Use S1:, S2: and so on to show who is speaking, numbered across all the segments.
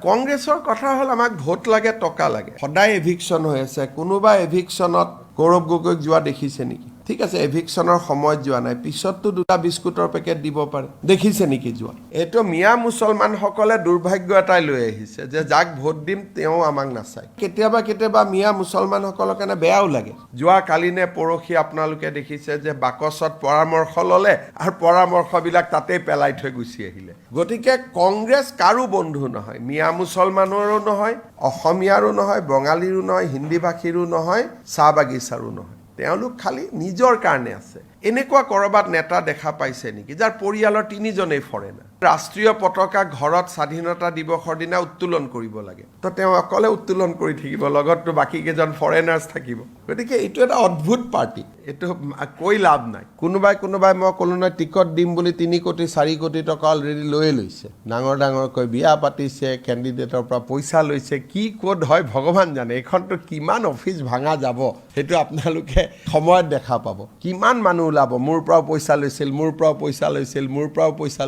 S1: কংগ্ৰেছৰ কথা হ'ল আমাক ভোট লাগে টকা লাগে সদায় এভিকশ্যন হৈ আছে কোনোবা এভিকশ্যনত গৌৰৱ গগৈক যোৱা দেখিছে নেকি ঠিক আছে এভিকশ্যনৰ সময়ত যোৱা নাই পিছততো দুটা বিস্কুটৰ পেকেট দিব পাৰে দেখিছে নেকি যোৱা এইটো মিয়া মুছলমানসকলে দুৰ্ভাগ্য এটাই লৈ আহিছে যে যাক ভোট দিম তেওঁ আমাক নাচায় কেতিয়াবা মিয়া মুছলমানসকলৰ কাৰণে বেয়াও লাগে যোৱা কালি নে পৰহি আপোনালোকে দেখিছে যে বাকচত পৰামৰ্শ ল'লে আৰু পৰামৰ্শবিলাক তাতেই পেলাই থৈ গুচি আহিলে গতিকে কংগ্ৰেছ কাৰো বন্ধু নহয় মিয়া মুছলমানৰো নহয় অসমীয়াৰো নহয় বঙালীৰো নহয় হিন্দী ভাষীৰো নহয় চাহ বাগিচাৰো নহয় তেওঁলোক খালি নিজৰ কাৰণে আছে এনেকুৱা কৰবাত নেতা দেখা পাইছে নেকি যাৰ পৰিয়ালৰ তিনিজনেই ফৰেনাৰ ৰাষ্ট্ৰীয় পতাকা ঘৰত স্বাধীনতা দিৱসৰ দিনা উত্তোলন কৰিব লাগে তো তেওঁ অকলে উত্তোলন কৰি থাকিব লগততো বাকী কেইজন ফৰেনাৰ্ছ থাকিব গতিকে এইটো এটা অদ্ভুত পাৰ্টি এইটো কৈ লাভ নাই কোনোবাই মই ক'লো নহয় টিকট দিম বুলি 3 কোটি 4 কোটি টকা অলৰেডি লৈয়ে লৈছে ডাঙৰকৈ বিয়া পাতিছে কেণ্ডিডেটৰ পৰা পইচা লৈছে কি ক'ত হয় ভগৱান জানে এইখনতো কিমান অফিচ ভাঙা যাব সেইটো আপোনালোকে সময়ত দেখা পাব কিমান মানুহ ওলাব মোৰ পৰাও পইচা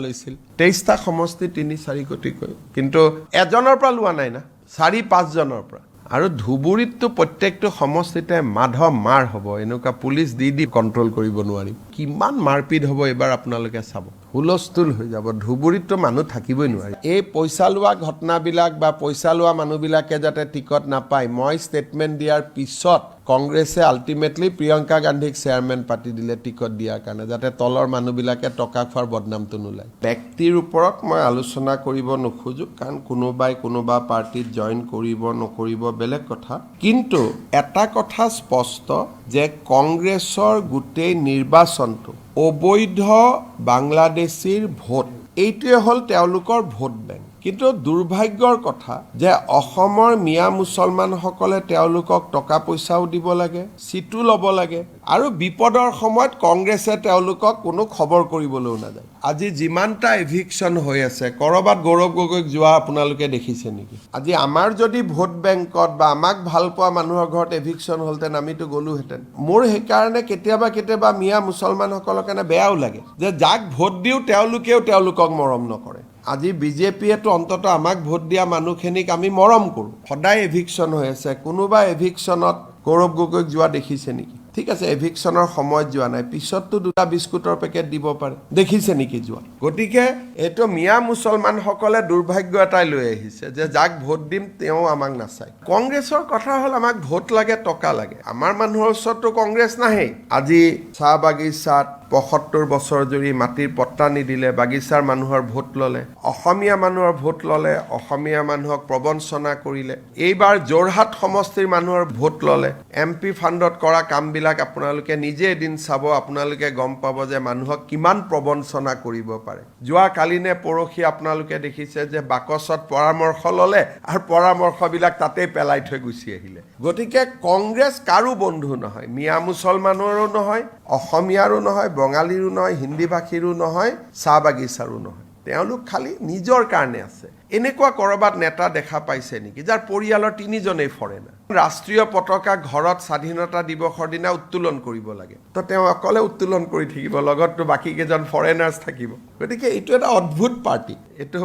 S1: লৈছিল 23টা সমষ্টি 3-4 কোটিকৈ কিন্তু এজনৰ পৰা লোৱা নাই না 4-5 জনৰ পৰা আৰু ধুবুৰীততো প্ৰত্যেকটো সমষ্টিতে মাধৱ মাৰ হ'ব এনেকুৱা পুলিচ দি কণ্ট্ৰল কৰিব নোৱাৰিম কিমান মাৰপিট হ'ব এবাৰ আপোনালোকে চাব হুলস্থুল হৈ যাব ধুবুৰীততো মানুহ থাকিবই নোৱাৰি এই পইচা লোৱা ঘটনাবিলাক বা পইচা লোৱা মানুহবিলাকে যাতে টিকট নাপায় মই ষ্টেটমেণ্ট দিয়াৰ পিছত কংগ্ৰেছে আল্টিমেটলি প্ৰিয়ংকা গান্ধীক চেয়াৰমেন পাতি দিলে টিকট দিয়াৰ কাৰণে যাতে তলৰ মানুহবিলাকে টকা খোৱাৰ বদনামটো নোলায় ব্যক্তিৰ ওপৰত মই আলোচনা কৰিব নোখোজো কাৰণ কোনোবা পাৰ্টিত জইন কৰিব নকৰিব বেলেগ কথা কিন্তু এটা কথা স্পষ্ট যে কংগ্ৰেছৰ গোটেই নিৰ্বাচনটো অবৈধ বাংলাদেশীৰ ভোট এইটোৱে হ'ল তেওঁলোকৰ ভোট বেংক কিন্তু দুৰ্ভাগ্যৰ কথা যে অসমৰ মিয়া মুছলমানসকলে তেওঁলোকক টকা পইচাও দিব লাগে চিটো ল'ব লাগে আৰু বিপদৰ সময়ত কংগ্ৰেছে তেওঁলোকক কোনো খবৰ কৰিবলৈও নাযায় আজি যিমানটা এভিকশ্যন হৈ আছে কৰবাত গৌৰৱ গগৈক যোৱা আপোনালোকে দেখিছে নেকি আজি আমাৰ যদি ভোট বেংকত বা আমাক ভাল পোৱা মানুহৰ ঘৰত এভিকশ্যন হ'লহেঁতেন আমিতো গ'লোহেঁতেন মোৰ সেইকাৰণে কেতিয়াবা মিয়া মুছলমানসকলৰ কাৰণে বেয়াও লাগে যে যাক ভোট দিওঁ তেওঁলোকেও তেওঁলোকক মৰম নকৰে আজি বিজেপিয়েতো অন্তত আমাক ভোট দিয়া মানুহখিনিক আমি মৰম কৰোঁ সদায় এভিকশ্যন হৈ আছে কোনোবা এভিকশ্যনত গৌৰৱ গগৈক যোৱা দেখিছে নেকি ঠিক আছে এভিকশ্যনৰ সময়ত যোৱা নাই পিছততো দুটা বিস্কুটৰ পেকেট দিব পাৰে দেখিছে নেকি যোৱা গতিকে এইটো মিয়া মুছলমানসকলে দুৰ্ভাগ্য এটাই লৈ আহিছে যে যাক ভোট দিম তেওঁ আমাক নাচায় কংগ্ৰেছৰ কথা হ'ল আমাক ভোট লাগে টকা লাগে আমাৰ মানুহৰ ওচৰততো কংগ্ৰেছ নাহেই আজি চাহ বাগিচাত ৭৫ বছৰ জুৰি মাটিৰ পট্টা নিদিলে বাগিচাৰ মানুহৰ ভোট ল'লে অসমীয়া মানুহৰ ভোট ল'লে অসমীয়া মানুহক প্ৰবঞ্চনা কৰিলে এইবাৰ যোৰহাট সমষ্টিৰ মানুহৰ ভোট ল'লে MP ফাণ্ডত কৰা কামবিলাক আপোনালোকে নিজে এদিন চাব আপোনালোকে গম পাব যে মানুহক কিমান প্ৰবঞ্চনা কৰিব পাৰে যোৱা কালি নে পৰহি আপোনালোকে দেখিছে যে বাকচত পৰামৰ্শ ল'লে আৰু পৰামৰ্শবিলাক তাতেই পেলাই থৈ গুচি আহিলে গতিকে কংগ্ৰেছ কাৰো বন্ধু নহয় মিয়া মুছলমানৰো নহয় অসমীয়াৰো নহয় বঙালীৰো নহয় হিন্দী ভাষীৰো নহয় চাহ বাগিচাৰো নহয় তেওঁলোক খালি নিজৰ কাৰণে আছে এনেকুৱা কৰবাত নেতা দেখা পাইছে নেকি যাৰ পৰিয়ালৰ তিনিজনেই ফৰেনাৰ ৰাষ্ট্ৰীয় পতাকা ঘৰত স্বাধীনতা দিৱসৰ দিনা উত্তোলন কৰিব লাগে তো তেওঁ অকলে উত্তোলন কৰি থাকিব লগততো বাকী কেইজন ফৰেনাৰ্ছ থাকিব গতিকে এইটো এটা অদ্ভুত পাৰ্টি এইটো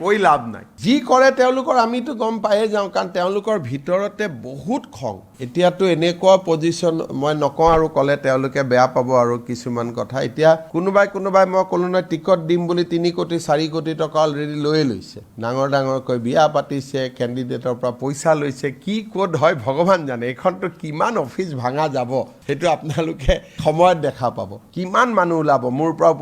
S1: কৈ লাভ নাই যি কৰে তেওঁলোকৰ আমিতো গম পায়ে যাওঁ কাৰণ তেওঁলোকৰ ভিতৰতে বহুত খং এতিয়াতো এনেকুৱা পজিশ্যন মই নকওঁ আৰু ক'লে তেওঁলোকে বেয়া পাব আৰু কিছুমান কথা এতিয়া কোনোবাই মই ক'লো নহয় টিকট দিম বুলি 3 কোটি 4 কোটি টকা অলৰেডি লৈয়ে লৈছে ডাঙৰকৈ বিয়া পাতিছে কেণ্ডিডেটৰ পৰা পইচা লৈছে কি ক'ত হয় ভগৱান জানে এইখনতো কিমান অফিচ ভাঙা যাব সেইটো আপোনালোকে সময়ত দেখা পাব কিমান মানুহ ওলাব মোৰ পৰাও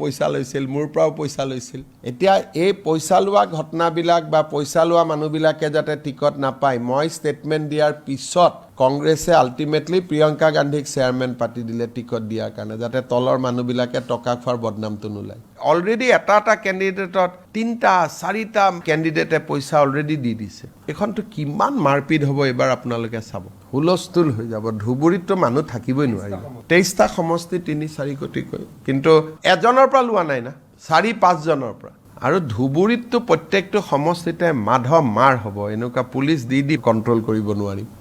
S1: পইচা লৈছিল এতিয়া এই পইচা লোৱা ঘটনাবিলাক বা পইচা লোৱা মানুহবিলাকে যাতে টিকট নাপায় মই ষ্টেটমেণ্ট দিয়াৰ পিছত কংগ্ৰেছে আল্টিমেটলি প্ৰিয়ংকা গান্ধীক চেয়াৰমেন পাতি দিলে টিকট দিয়াৰ কাৰণে যাতে তলৰ মানুহবিলাকে টকা খোৱাৰ বদনামটো নোলায় অলৰেডি এটা কেণ্ডিডেটত 3-4টা কেণ্ডিডেটে পইচা অলৰেডি দি দিছে এইখনতো কিমান মাৰপিট হ'ব এবাৰ আপোনালোকে চাব হুলস্থুল হৈ যাব ধুবুৰীততো মানুহ থাকিবই নোৱাৰিব 23টা সমষ্টি 3-4 কোটিকৈ কিন্তু এজনৰ পৰা লোৱা নাই না 4-5 জনৰ পৰা আৰু ধুবুৰীততো প্ৰত্যেকটো সমষ্টিতে মাধৱ মাৰ হ'ব এনেকুৱা পুলিচ দি কণ্ট্ৰল কৰিব নোৱাৰিম